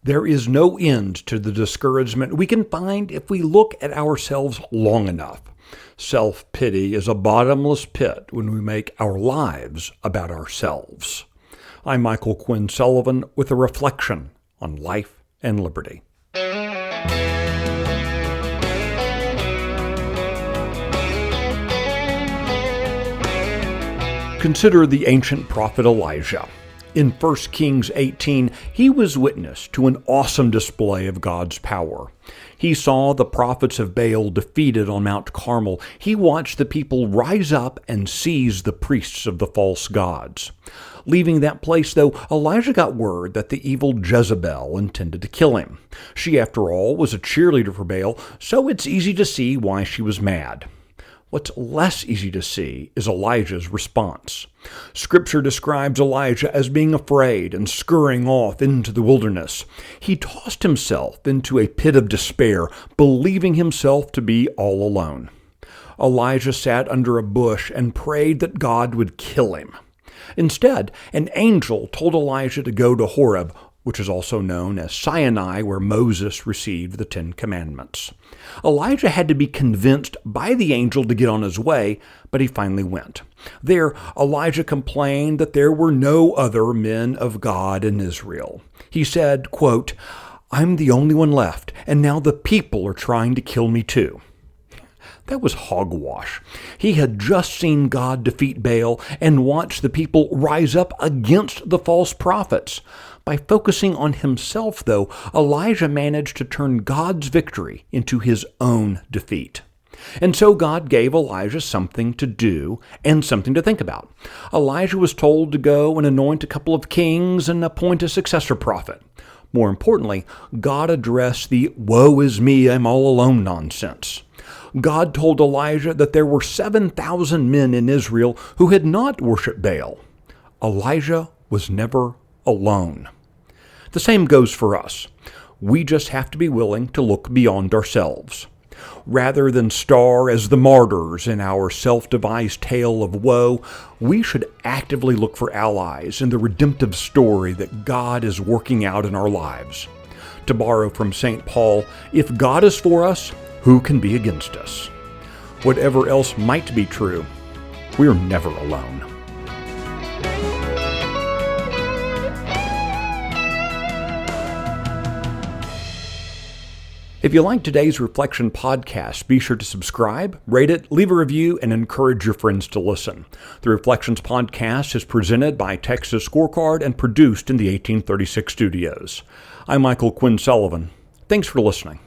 There is no end to the discouragement we can find if we look at ourselves long enough. Self-pity is a bottomless pit when we make our lives about ourselves. I'm Michael Quinn Sullivan with a reflection on life and liberty. Consider the ancient prophet Elijah. In 1 Kings 18, he was witness to an awesome display of God's power. He saw the prophets of Baal defeated on Mount Carmel. He watched the people rise up and seize the priests of the false gods. Leaving that place, though, Elijah got word that the evil Jezebel intended to kill him. She, after all, was a cheerleader for Baal, so it's easy to see why she was mad. What's less easy to see is Elijah's response. Scripture describes Elijah as being afraid and scurrying off into the wilderness. He tossed himself into a pit of despair, believing himself to be all alone. Elijah sat under a bush and prayed that God would kill him. Instead, an angel told Elijah to go to Horeb, which is also known as Sinai, where Moses received the 10 Commandments. Elijah had to be convinced by the angel to get on his way, but he finally went. There, Elijah complained that there were no other men of God in Israel. He said, quote, "I'm the only one left, and now the people are trying to kill me too." That was hogwash. He had just seen God defeat Baal and watched the people rise up against the false prophets. By focusing on himself, though, Elijah managed to turn God's victory into his own defeat. And so God gave Elijah something to do and something to think about. Elijah was told to go and anoint a couple of kings and appoint a successor prophet. More importantly, God addressed the "woe is me, I'm all alone" nonsense. God told Elijah that there were 7,000 men in Israel who had not worshipped Baal. Elijah was never alone. The same goes for us. We just have to be willing to look beyond ourselves. Rather than star as the martyrs in our self-devised tale of woe, we should actively look for allies in the redemptive story that God is working out in our lives. To borrow from St. Paul, if God is for us, who can be against us? Whatever else might be true, we're never alone. If you like today's Reflection podcast, be sure to subscribe, rate it, leave a review, and encourage your friends to listen. The Reflections podcast is presented by Texas Scorecard and produced in the 1836 studios. I'm Michael Quinn Sullivan. Thanks for listening.